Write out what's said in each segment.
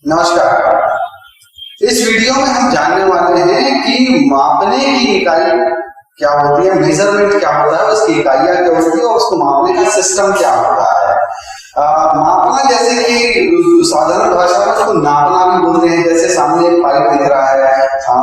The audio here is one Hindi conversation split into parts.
नमस्कार। इस वीडियो में हम जानने वाले हैं कि मापने की इकाई क्या होती है, मेजरमेंट क्या होता है, उसकी इकाइयां क्या होती है और उसको मापने का सिस्टम क्या होता है। मापना जैसे कि साधारण भाषा में उसको नापना भी बोलते हैं। जैसे सामने एक पाइप दिख रहा है,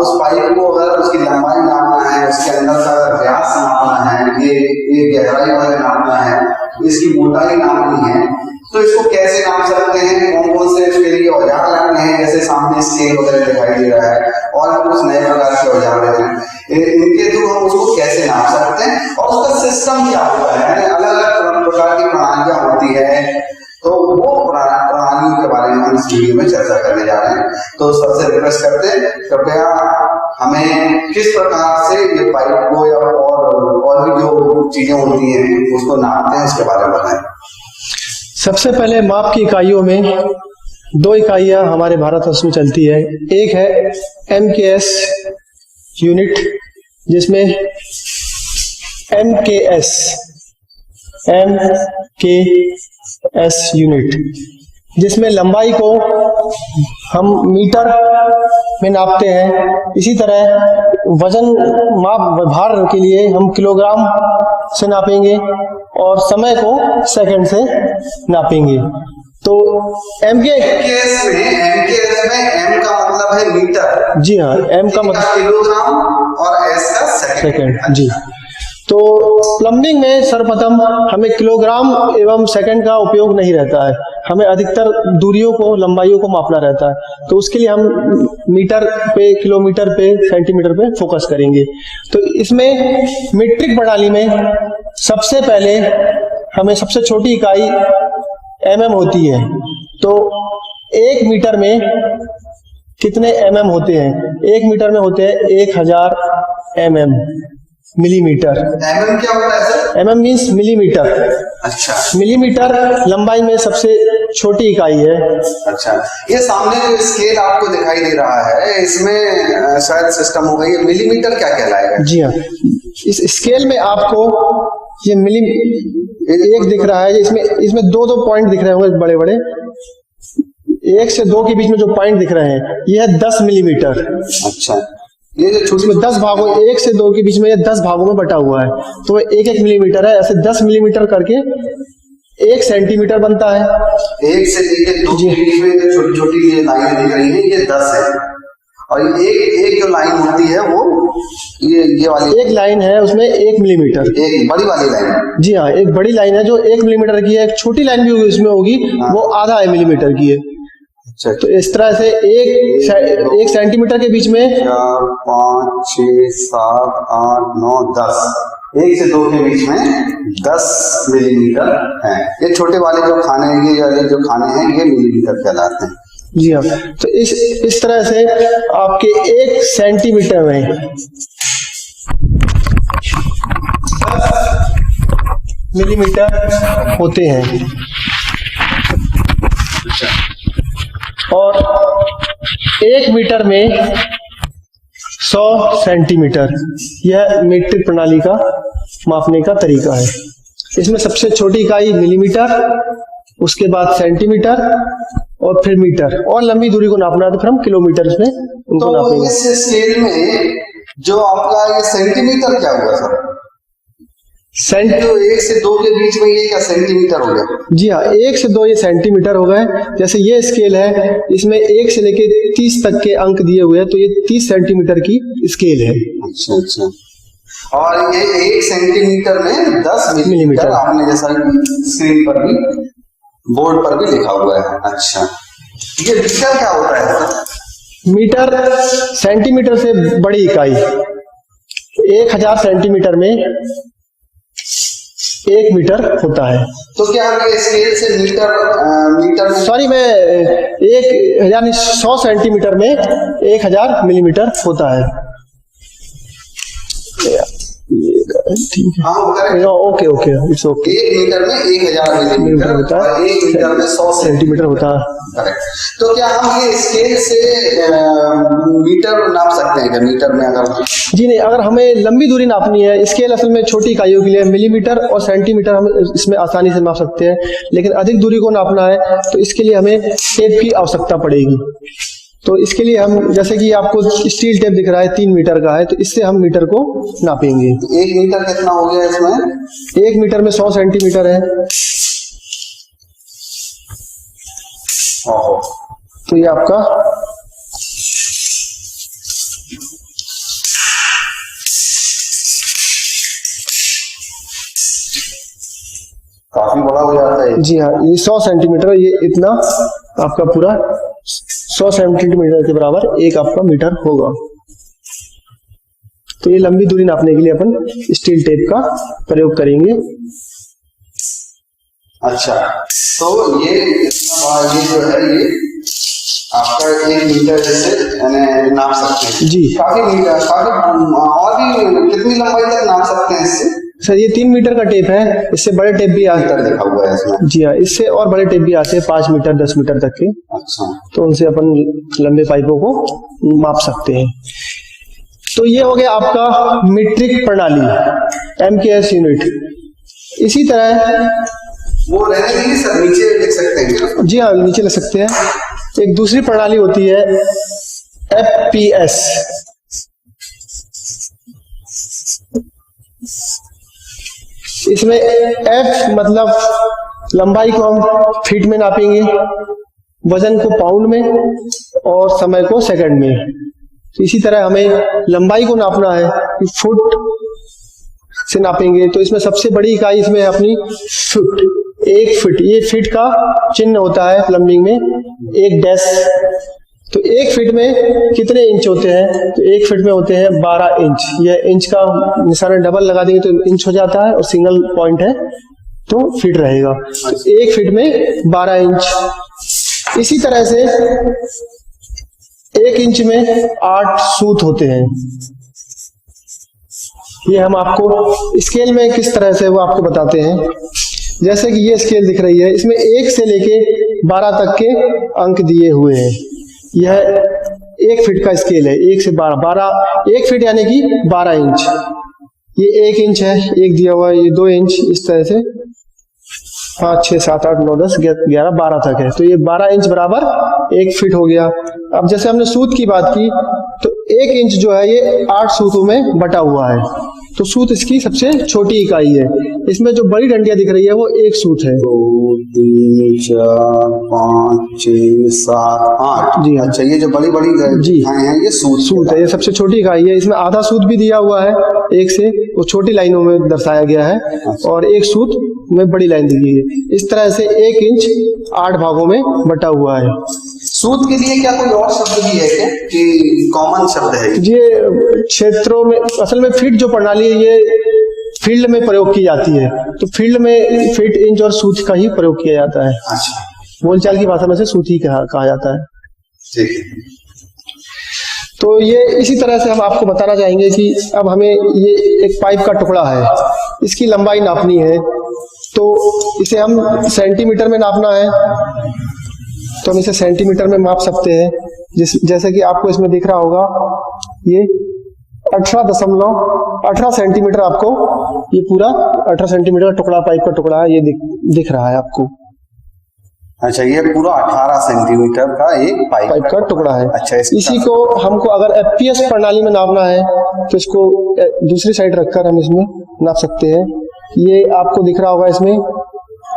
उस पाइप को अगर उसकी लंबाई नापना है, उसके अंदर का अगर व्यास नापना है, ये गहराई वगैरह नापना है, इसकी मोटाई नापनी है, तो इसको कैसे नाप सकते हैं, कौन कौन से इसके लिए औजार लगने हैं। जैसे सामने स्केल वगैरह दिखाई दे रहा है और कुछ नए प्रकार के औजार हैं, इनके थ्रू हम उसको कैसे नाप सकते हैं और उसका सिस्टम क्या होता है। अलग अलग प्रकार की प्रणालियां होती है, तो वो प्रणालियों के बारे में हम इस वीडियो में चर्चा करने जा रहे हैं। तो सबसे रिक्वेस्ट करते हैं, कृपया हमें किस प्रकार से ये पाइप को या और भी जो चीजें होती हैं उसको नापते हैं, उसके बारे में बताएं। सबसे पहले माप की इकाइयों में दो इकाइयां हमारे भारतवर्ष में चलती है। एक है MKS यूनिट, जिसमें MKS यूनिट, जिसमें लंबाई को हम मीटर में नापते हैं। इसी तरह वजन माप भार के लिए हम किलोग्राम से नापेंगे और समय को सेकंड से नापेंगे। तो MKS में M का मतलब है मीटर। जी हाँ, M का मतलब किलोग्राम और S का सेकंड। जी। तो प्लम्बिंग में सर्वप्रथम हमें किलोग्राम एवं सेकंड का उपयोग नहीं रहता है, हमें अधिकतर दूरियों को, लंबाइयों को मापना रहता है। तो उसके लिए हम मीटर पे, किलोमीटर पे, सेंटीमीटर पे फोकस करेंगे। तो इसमें मीट्रिक प्रणाली में सबसे पहले हमें सबसे छोटी इकाई mm होती है। तो 1 मीटर में कितने mm होते हैं? 1 मीटर में होते हैं 1000 mm, मिलीमीटर। mm क्या होता है सर? mm means millimetre. अच्छा, मिलीमीटर लंबाई में सबसे छोटी इकाई है। अच्छा, ये सामने जो स्केल आपको दिखाई दे रहा है, इसमें शायद सिस्टम होगा, ये मिलीमीटर क्या कहलाएगा? जी हाँ, इस स्केल में आपको ये एक दिख रहा है, इसमें दो पॉइंट दिख रहे होंगे बड़े बड़े। 1 से 2 के बीच में जो पॉइंट दिख रहे हैं, ये है 10 मिलीमीटर। अच्छा, ये जो छोटी में 10 भागों, 1 से 2 के बीच में ये 10 भागों में बटा हुआ है, तो 1 मिलीमीटर है। ऐसे 10 मिलीमीटर करके 1 सेंटीमीटर बनता है। 1 से लेकर 2 के बीच में जो छोटी छोटी ये लाइनें दिख रही हैं, ये 10 है। और एक जो लाइन होती है वो ये वाली एक लाइन है, उसमें 1 मिलीमीटर, एक बड़ी वाली लाइन। जी हाँ, एक बड़ी लाइन है जो 1 मिलीमीटर की है। एक छोटी लाइन भी होगी उसमें होगी, वो आधा मिलीमीटर की है। अच्छा, तो इस तरह से एक सेंटीमीटर के बीच में 4, 5, 6, 7, 8, 9, 10, 1 से 2 के बीच में 10 मिलीमीटर है। ये छोटे वाले जो खाने हैं ये मिलीमीटर कहलाते हैं। जी हाँ। तो इस तरह से आपके 1 सेंटीमीटर में 10 मिलीमीटर होते हैं और 1 मीटर में 100 सेंटीमीटर। यह मीट्रिक प्रणाली का मापने का तरीका है। इसमें सबसे छोटी इकाई मिलीमीटर, उसके बाद सेंटीमीटर और फिर मीटर, और लंबी दूरी को नापना है तो फिर हम किलोमीटर में उनको नापेंगे। इस स्केल में जो आपका ये सेंटीमीटर क्या हुआ सर? जो 1 से 2 के बीच में ये क्या सेंटीमीटर हो गया? जी हाँ, 1 से 2 ये सेंटीमीटर हो गए। जैसे ये स्केल है, इसमें 1 से लेके 30 तक के अंक दिए हुए हैं, तो ये 30 सेंटीमीटर की स्केल है। अच्छा अच्छा। और ये 1 सेंटीमीटर में 10 मिलीमीटर, आपने जैसा स्क्रीन पर भी, बोर्ड पर भी लिखा हुआ है। अच्छा, ये मीटर क्या होता है? मीटर सेंटीमीटर से बड़ी इकाई। 1000 सेंटीमीटर में 1 मीटर होता है। तो क्या हम ये स्केल से मीटर सॉरी, मैं 100 सेंटीमीटर में 1000 मिलीमीटर होता है। ठीक है, हाँ correct. Okay okay, it's okay. 1 metre में 1000 मिलीमीटर होता है, और 1 मीटर में 100 सेंटीमीटर होता है। करेक्ट। तो क्या हम ये स्केल से मीटर नाप सकते हैं क्या? मीटर में अगर जी नहीं, अगर हमें लंबी दूरी नापनी है, स्केल असल में छोटी इकाइयों के लिए मिलीमीटर और सेंटीमीटर हम इसमें आसानी से नाप सकते हैं, लेकिन अधिक दूरी को नापना है तो इसके लिए हमें टेप की आवश्यकता पड़ेगी। तो इसके लिए हम, जैसे कि आपको स्टील टेप दिख रहा है 3 मीटर का है, तो इससे हम मीटर को नापेंगे। 1 मीटर कितना हो गया इसमें? 1 मीटर में 100 सेंटीमीटर है। ओहो, तो ये आपका काफी बड़ा हो जाता है। जी हाँ, ये 100 सेंटीमीटर, ये इतना आपका पूरा 100 सेंटीमीटर के बराबर एक आपका मीटर होगा। तो ये लंबी दूरी नापने के लिए अपन स्टील टेप का प्रयोग करेंगे। अच्छा, तो ये जो है ये आपका 1 मीटर जैसे यानी नाप सकते हैं जी। काफी मीटर, काफी और भी कितनी लंबाई तक नाप सकते हैं इससे? सर ये 3 मीटर का टेप है, इससे बड़े टेप भी आते मीटर लिखा हुआ है इसमें। जी हाँ, इससे और बड़े टेप भी आते हैं 5 मीटर 10 मीटर तक के। अच्छा, तो उनसे अपन लंबे पाइपों को माप सकते हैं। तो ये हो गया आपका मीट्रिक प्रणाली, MKS यूनिट। इसी तरह वो रहने दीजिए सर, नीचे लिख सकते हैं क्या? जी हाँ, नीचे लिख सकते हैं। एक दूसरी प्रणाली होती है FPS। इसमें F मतलब लंबाई को हम फीट में नापेंगे, वजन को पाउंड में और समय को सेकंड में। तो इसी तरह हमें लंबाई को नापना है कि फुट से नापेंगे, तो इसमें सबसे बड़ी इकाई इसमें है अपनी फुट। 1 फीट, ये फीट का चिन्ह होता है प्लम्बिंग में, 1 डैश। तो 1 फीट में कितने इंच होते हैं? तो 1 फीट में होते हैं 12 इंच। यह इंच का निशान डबल लगा देंगे तो इंच हो जाता है, और सिंगल पॉइंट है तो फीट रहेगा। तो 1 फीट में 12 इंच। इसी तरह से 1 इंच में 8 सूत होते हैं। ये हम आपको स्केल में किस तरह से वो आपको बताते हैं। जैसे कि ये स्केल दिख रही है, इसमें 1 से लेके 12 तक के अंक दिए हुए हैं। यह 1 फीट का स्केल है, 1 से 12, 1 फीट यानी कि 12 इंच। ये 1 इंच है, 1 दिया हुआ है, ये 2 इंच, इस तरह से 5 6 7 8 9 10 11 12 तक है। तो ये 12 इंच बराबर 1 फीट हो गया। अब जैसे हमने सूत की बात की, तो 1 इंच जो है ये 8 सूतों में बटा हुआ है, तो सूत इसकी सबसे छोटी इकाई है। इसमें जो बड़ी डंडियां दिख रही है वो 1 सूत है। 2 3 4 5 6 7 8। जी अच्छा, ये जो बड़ी बड़ी जी हैं ये सूत है, ये सबसे छोटी इकाई है। इसमें आधा सूत भी दिया हुआ है 1 से, वो छोटी लाइनों में दर्शाया गया है, और 1 सूत में बड़ी लाइन दी गई है। इस तरह से 1 इंच 8 भागों में बटा हुआ है। सूत के लिए क्या कोई और शब्द भी है क्या, कि कॉमन शब्द है? ये क्षेत्रों में, असल में फीट जो प्रणाली है ये फील्ड में प्रयोग की जाती है, तो फील्ड में फीट, इंच और सूत का ही प्रयोग किया जाता है। अच्छा, बोलचाल की भाषा में से सूत ही कहा जाता है। ठीक है। तो ये इसी तरह से हम आपको बताना चाहेंगे कि अब हमें ये एक पाइप का टुकड़ा है, इसकी लंबाई नापनी है, तो इसे हम सेंटीमीटर में नापना है, तो हम इसे सेंटीमीटर में माप सकते हैं। जैसे कि आपको इसमें दिख रहा होगा, ये 18 सेंटीमीटर, आपको ये पूरा 18 सेंटीमीटर का टुकड़ा, पाइप का टुकड़ा है, ये दिख रहा है आपको। अच्छा, ये पूरा 18 सेंटीमीटर का एक पाइप का टुकड़ा है। अच्छा, इसी को हमको अगर FPS प्रणाली में नापना है तो इसको दूसरी साइड रखकर हम इसमें नाप सकते हैं। ये आपको दिख रहा होगा, इसमें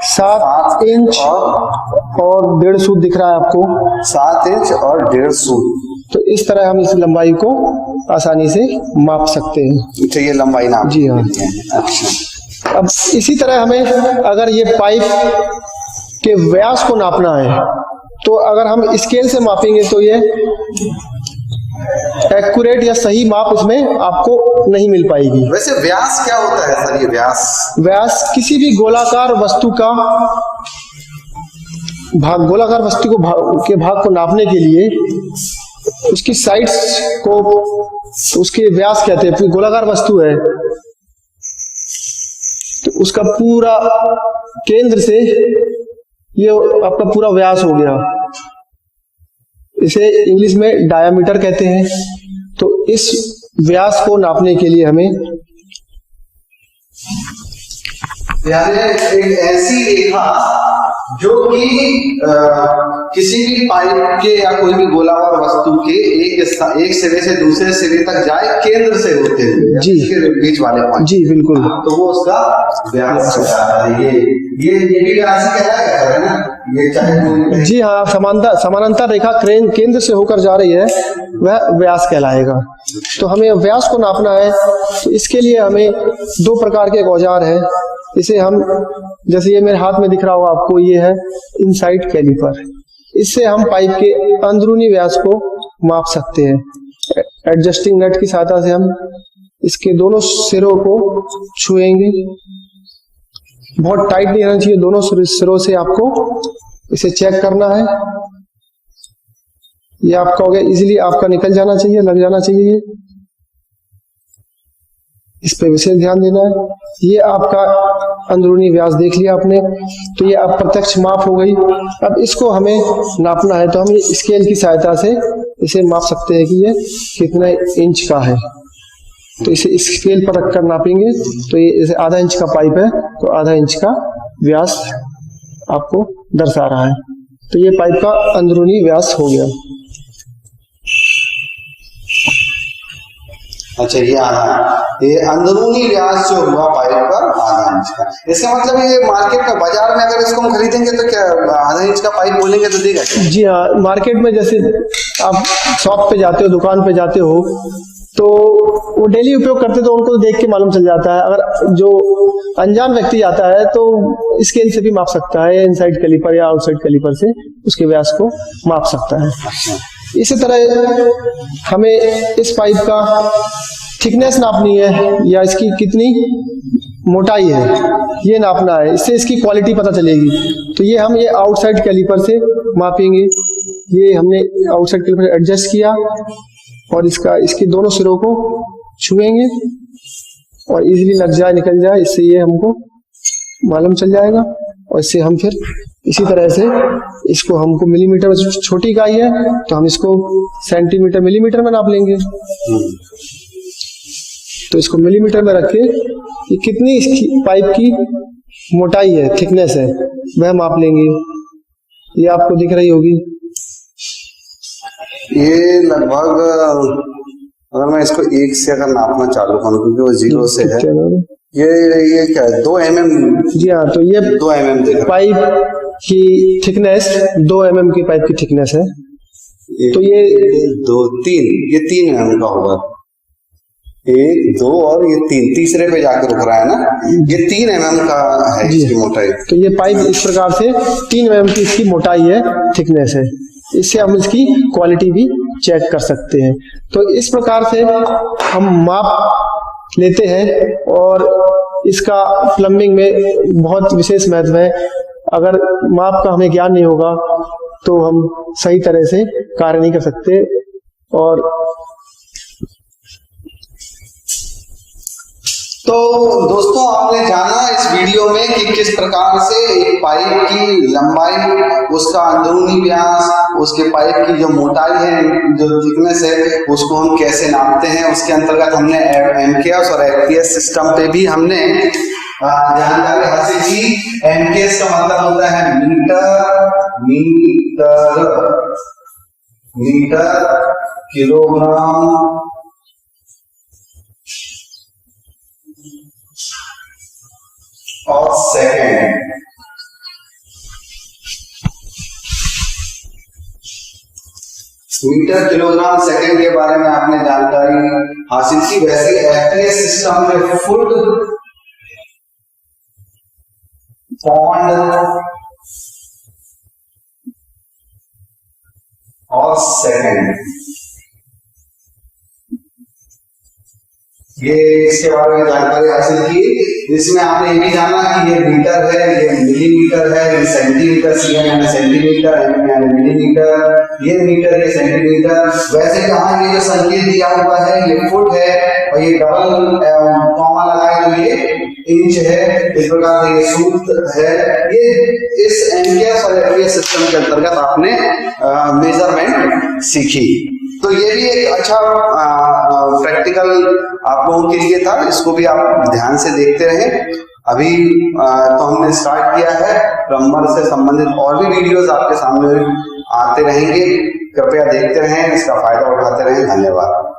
7 इंच और 1.5 सूत दिख रहा है आपको। 7 इंच और 1.5 सूत। तो इस तरह हम इस लंबाई को आसानी से माप सकते हैं। तो ये लंबाई नाप जी हाँ। अच्छा, अब इसी तरह हमें अगर ये पाइप के व्यास को नापना है, तो अगर हम स्केल से मापेंगे तो ये एक्यूरेट या सही माप इसमें आपको नहीं मिल पाएगी। वैसे व्यास क्या होता है सर? ये व्यास किसी भी गोलाकार वस्तु का भाग, गोलाकार वस्तु के भाग को नापने के लिए उसकी साइड्स को उसके व्यास कहते हैं। गोलाकार वस्तु है उसका पूरा केंद्र से ये आपका पूरा व्यास हो गया, इसे इंग्लिश में डायामीटर कहते हैं। तो इस व्यास को नापने के लिए हमें यानी एक ऐसी रेखा जो कि किसी भी पाइप के या कोई भी गोलाकार वस्तु के एक सिरे से दूसरे सिरे तक जाए केंद्र से होते हुए जी, इसके बीच वाले पॉइंट। जी बिल्कुल, तो वो उसका व्यास है। ये भी व्यास ही कहलाएगा है ना, ये चाहे जी हाँ, समानांतर रेखा केंद्र से होकर जा रही है, वह व्यास कहलाएगा। तो हमें व्यास को नापना है, तो इसके लिए हमें दो प्रकार के औजार है। इसे हम, जैसे ये मेरे हाथ में दिख रहा होगा आपको, ये है इनसाइड कैलिपर। इससे हम पाइप के अंदरूनी व्यास को माप सकते हैं। एडजस्टिंग नट की सहायता से हम इसके दोनों सिरों को छुएंगे। बहुत टाइट नहीं रहना चाहिए, दोनों सिरों से आपको इसे चेक करना है। ये आपका हो गया, इजीली आपका निकल जाना चाहिए, लग जाना चाहिए। ये इस पे विशेष ध्यान देना है। ये आपका अंदरूनी व्यास देख लिया आपने, तो ये अब प्रत्यक्ष माप हो गई। अब इसको हमें नापना है, तो हम ये स्केल की सहायता से इसे माप सकते हैं कि ये कितने इंच का है। तो इसे स्केल पर रखकर नापेंगे, तो ये जैसे आधा इंच का पाइप है, तो आधा इंच का व्यास आपको दर्शा रहा है। तो ये पाइप का अंदरूनी व्यास हो गया। अच्छा, ये अंदरूनी व्यास जो हुआ पाइप का आधा इंच का। इसका मतलब ये मार्केट में, बाजार में अगर इसको हम खरीदेंगे तो क्या आधा इंच का पाइप बोलेंगे तो देगा क्या? जी हाँ, मार्केट में जैसे आप शॉप पे जाते हो, दुकान पे जाते हो, तो वो डेली उपयोग करते तो उनको देख के मालूम चल जाता है। अगर जो अनजान व्यक्ति आता है तो स्केल से भी माप सकता है, इनसाइड कैलिपर या आउटसाइड कैलिपर से उसके व्यास को माप सकता है। इसी तरह हमें इस पाइप का थिकनेस नापनी है या इसकी कितनी मोटाई है, ये नापना है। इससे इसकी क्वालिटी पता चलेगी। तो ये हम ये आउटसाइड कैलिपर से मापेंगे। ये हमने आउटसाइड कैलिपर एडजस्ट किया और इसके दोनों सिरों को छुएंगे और इजीली लग जाए, निकल जाए, इससे ये हमको मालूम चल जाएगा। और इससे हम फिर इसी तरह से इसको, हमको मिलीमीटर में छोटी इकाई है तो हम इसको सेंटीमीटर मिलीमीटर में नाप लेंगे। तो इसको मिलीमीटर में रख के कि कितनी इसकी पाइप की मोटाई है, थिकनेस है, वह माप लेंगे। ये आपको दिख रही होगी। ये लगभग, अगर मैं इसको 1 से अगर नापना चालू करूं, क्योंकि वो 0 से है, ये क्या है, 2 mm। जी हाँ, तो ये 2 mm पाइप की थिकनेस 2 mm की पाइप की थिकनेस है। तो ये 2 3 ये 3 mm का होगा। 1 2 और ये 3, तीसरे पे जाकर रुक रहा है ना, ये 3 mm का है इसकी मोटाई। तो ये पाइप इस प्रकार से 3 mm की इसकी मोटाई है, थिकनेस है। इससे हम इसकी क्वालिटी भी चेक कर सकते हैं। तो इस प्रकार से हम माप लेते हैं और इसका प्लम्बिंग में बहुत विशेष महत्व है। अगर माप का हमें ज्ञान नहीं होगा तो हम सही तरह से कार्य नहीं कर सकते। और तो दोस्तों, आपने जाना इस वीडियो में कि किस प्रकार से एक पाइप की लंबाई, उसका अंदरूनी व्यास, उसके पाइप की जो मोटाई है, जो थिकनेस है, उसको हम कैसे नापते हैं। उसके अंतर्गत हमने एमकेएस और एफपीएस सिस्टम पे भी हमने जानकारी हासिल की। एमकेएस का मतलब होता है मीटर किलोग्राम और सेकंड। मीटर किलोग्राम सेकंड के बारे में आपने जानकारी हासिल की। वैसे एफपीएस सिस्टम में फुट पौंड और सेकंड, ये इसके बारे में जानकारी हासिल की। इसमें आपने ये भी जाना कि ये मीटर है, ये मिलीमीटर है, ये सेंटीमीटर, सीएम यानी सेंटीमीटर, एम यानी मिलीमीटर, ये मीटर, ये सेंटीमीटर। वैसे यहाँ ये जो संकेत दिया हुआ है ये फुट है, और ये डबल कॉमा लगाए तो ये इंच है, इस प्रकार से ये सूत्र है। ये इस एमकेएस और एफवीएस सिस्टम के अंतर्गत आपने मेजरमेंट सीखी। तो ये भी एक अच्छा प्रैक्टिकल आप लोगों के लिए था, इसको भी आप ध्यान से देखते रहें। अभी तो हमने स्टार्ट किया है, प्लम्बर से संबंधित और भी वीडियोस आपके सामने आते रहेंगे, कृपया देखते रहें, इसका फायदा उठाते रहें। धन्यवाद।